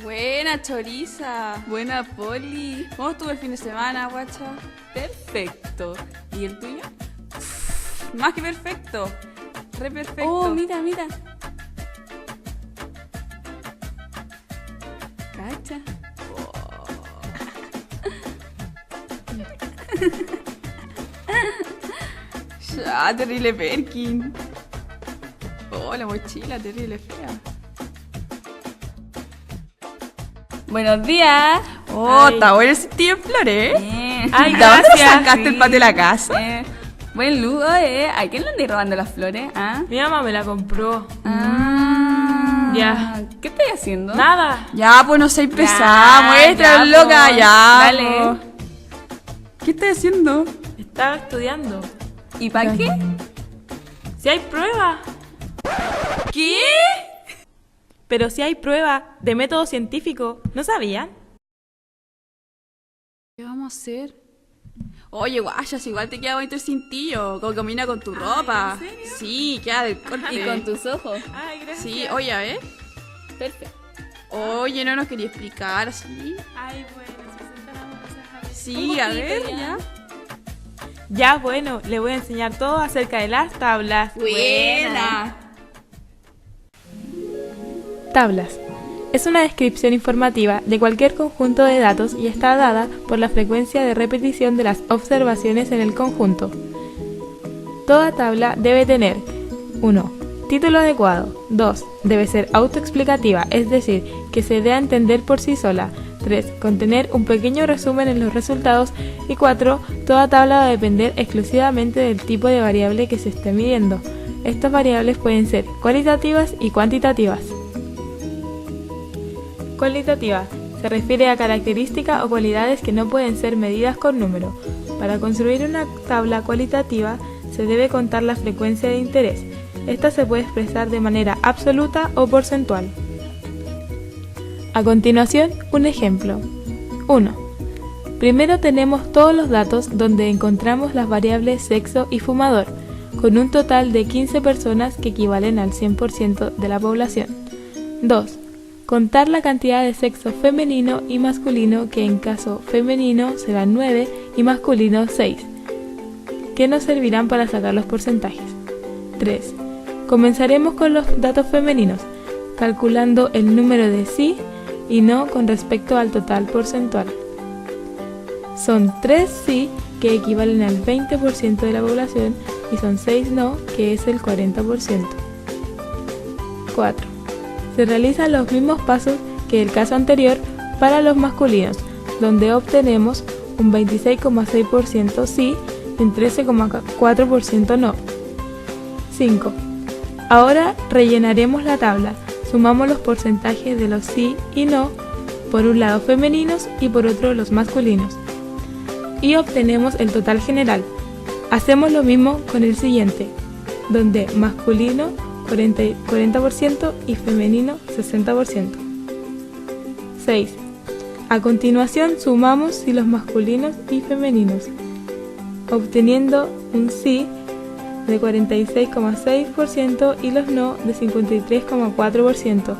Buena, Choriza. Buena, Poli. ¿Cómo estuvo el fin de semana, guacha? Perfecto. ¿Y el tuyo? Más que perfecto. Re perfecto. Oh, mira, mira. Cacha. Oh. Ya, terrible Perkin. Oh, la mochila, terrible fea. Buenos días. Oh, está bueno el sitio de flores. Ay, ¿De gracias. dónde sacaste el patio de la casa? Buen lujo, ¿A quién le andas robando las flores? ¿Ah? Mi mamá me la compró. Ya. ¿Qué estás haciendo? Nada. Ya, pues no sé pesada. Muestra, ya, loca, po. ya. Dale. Po. ¿Qué estás haciendo? Estaba estudiando. ¿Y para qué? Si hay prueba. ¿Qué? Pero si hay prueba de método científico. ¿No sabían? ¿Qué vamos a hacer? Oye, guayas, igual te queda bonito el cintillo. Como combina con tu ropa. ¿en serio? Sí, queda del corte. Y con tus ojos. Ay, gracias. Sí, oye, a ver. Perfecto. Oye, no nos quería explicar así. Ay, bueno, si son tan amorosas a veces. Sí, a ver, ya. Ya, bueno, le voy a enseñar todo acerca de las tablas. Buena. Tablas. Es una descripción informativa de cualquier conjunto de datos y está dada por la frecuencia de repetición de las observaciones en el conjunto. Toda tabla debe tener 1. Título adecuado. 2. Debe ser autoexplicativa, es decir, que se dé a entender por sí sola. 3. Contener un pequeño resumen en los resultados. Y 4. Toda tabla va a depender exclusivamente del tipo de variable que se esté midiendo. Estas variables pueden ser cualitativas y cuantitativas. Cualitativa. Se refiere a características o cualidades que no pueden ser medidas con número. Para construir una tabla cualitativa se debe contar la frecuencia de interés. Esta se puede expresar de manera absoluta o porcentual. A continuación, un ejemplo. 1. Primero tenemos todos los datos donde encontramos las variables sexo y fumador, con un total de 15 personas que equivalen al 100% de la población. 2. Contar la cantidad de sexo femenino y masculino, que en caso femenino serán 9 y masculino 6, que nos servirán para sacar los porcentajes. 3. Comenzaremos con los datos femeninos, calculando el número de sí y no con respecto al total porcentual. Son 3 sí, que equivalen al 20% de la población, y son 6 no, que es el 40%. 4. Se realizan los mismos pasos que el caso anterior para los masculinos, donde obtenemos un 26,6% sí y un 13,4% no. 5. Ahora rellenaremos la tabla, sumamos los porcentajes de los sí y no, por un lado femeninos y por otro los masculinos, y obtenemos el total general. Hacemos lo mismo con el siguiente, donde masculino 40% y femenino 60%. 6. A continuación sumamos si los masculinos y femeninos, obteniendo un sí de 46,6% y los no de 53,4%,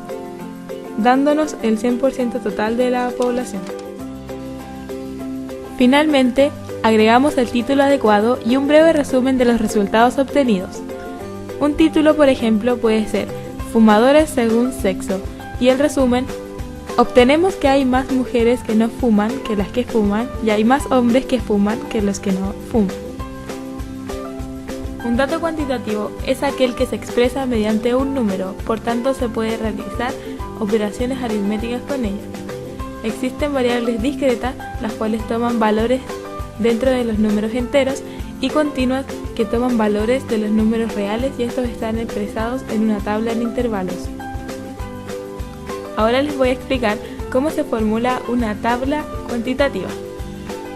dándonos el 100% total de la población. Finalmente, agregamos el título adecuado y un breve resumen de los resultados obtenidos. Un título, por ejemplo, puede ser Fumadores según sexo, y el resumen: obtenemos que hay más mujeres que no fuman que las que fuman, y hay más hombres que fuman que los que no fuman. Un dato cuantitativo es aquel que se expresa mediante un número, por tanto se puede realizar operaciones aritméticas con ella. Existen variables discretas, las cuales toman valores dentro de los números enteros, y continuas, que toman valores de los números reales, y estos están expresados en una tabla en intervalos. Ahora les voy a explicar cómo se formula una tabla cuantitativa.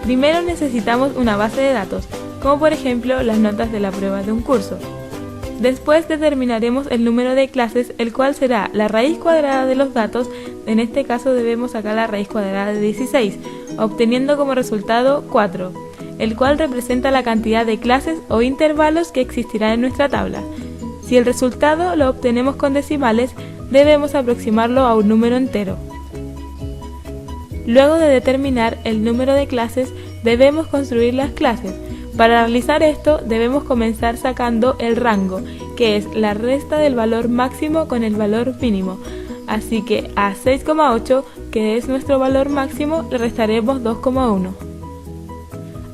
Primero necesitamos una base de datos, como por ejemplo las notas de la prueba de un curso. Después determinaremos el número de clases, el cual será la raíz cuadrada de los datos. En este caso debemos sacar la raíz cuadrada de 16, obteniendo como resultado 4, el cual representa la cantidad de clases o intervalos que existirán en nuestra tabla. Si el resultado lo obtenemos con decimales, debemos aproximarlo a un número entero. Luego de determinar el número de clases, debemos construir las clases. Para realizar esto, debemos comenzar sacando el rango, que es la resta del valor máximo con el valor mínimo. Así que a 6,8, que es nuestro valor máximo, le restaremos 2,1.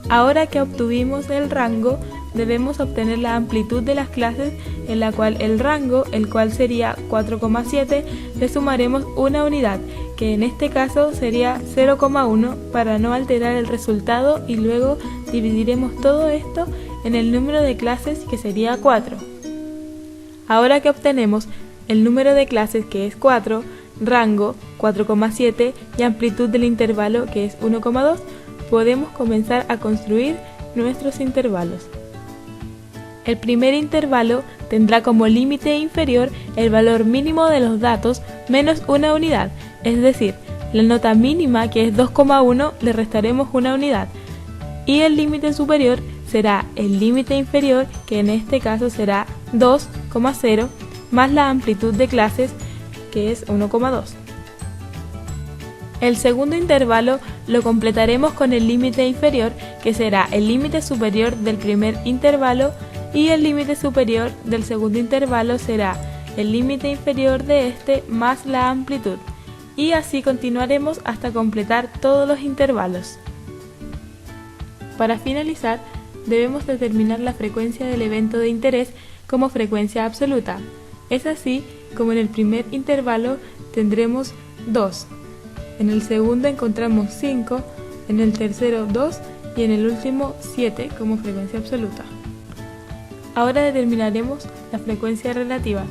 Ahora que obtuvimos el rango, debemos obtener la amplitud de las clases, en la cual el rango, el cual sería 4,7, le sumaremos una unidad, que en este caso sería 0,1 para no alterar el resultado, y luego dividiremos todo esto en el número de clases, que sería 4. Ahora que obtenemos el número de clases, que es 4, rango 4,7 y amplitud del intervalo, que es 1,2, podemos comenzar a construir nuestros intervalos. El primer intervalo tendrá como límite inferior el valor mínimo de los datos menos una unidad, es decir, la nota mínima, que es 2,1, le restaremos una unidad, y el límite superior será el límite inferior, que en este caso será 2,0, más la amplitud de clases, que es 1,2. El segundo intervalo lo completaremos con el límite inferior, que será el límite superior del primer intervalo, y el límite superior del segundo intervalo será el límite inferior de este más la amplitud, y así continuaremos hasta completar todos los intervalos. Para finalizar, debemos determinar la frecuencia del evento de interés como frecuencia absoluta. Es así como en el primer intervalo tendremos 2, en el segundo encontramos 5, en el tercero 2 y en el último 7 como frecuencia absoluta. Ahora determinaremos la frecuencia relativa,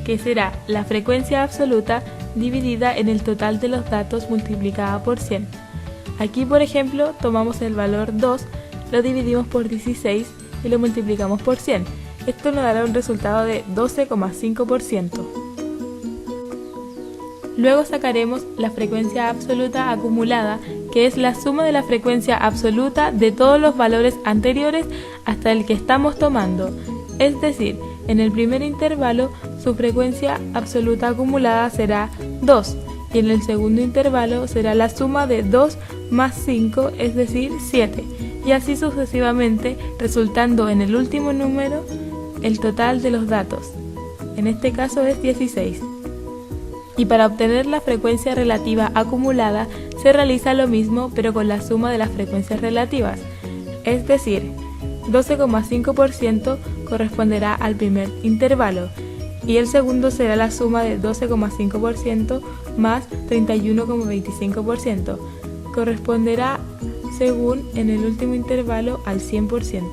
que será la frecuencia absoluta dividida en el total de los datos multiplicada por 100. Aquí, por ejemplo, tomamos el valor 2, lo dividimos por 16 y lo multiplicamos por 100. Esto nos dará un resultado de 12,5%. Luego sacaremos la frecuencia absoluta acumulada, que es la suma de la frecuencia absoluta de todos los valores anteriores hasta el que estamos tomando. Es decir, en el primer intervalo su frecuencia absoluta acumulada será 2, y en el segundo intervalo será la suma de 2 más 5, es decir, 7, y así sucesivamente, resultando en el último número el total de los datos. En este caso es 16. Y para obtener la frecuencia relativa acumulada se realiza lo mismo, pero con la suma de las frecuencias relativas. Es decir, 12,5% corresponderá al primer intervalo y el segundo será la suma de 12,5% más 31,25%. Corresponderá, según en el último intervalo, al 100%.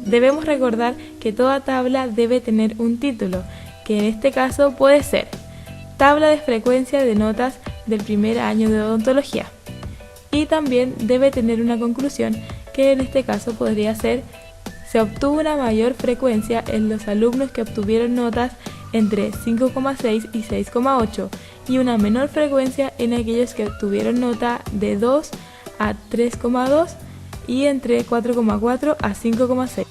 Debemos recordar que toda tabla debe tener un título, que en este caso puede ser Tabla de frecuencia de notas del primer año de odontología, y también debe tener una conclusión, que en este caso podría ser: se obtuvo una mayor frecuencia en los alumnos que obtuvieron notas entre 5,6 y 6,8 y una menor frecuencia en aquellos que obtuvieron nota de 2 a 3,2 y entre 4,4 a 5,6.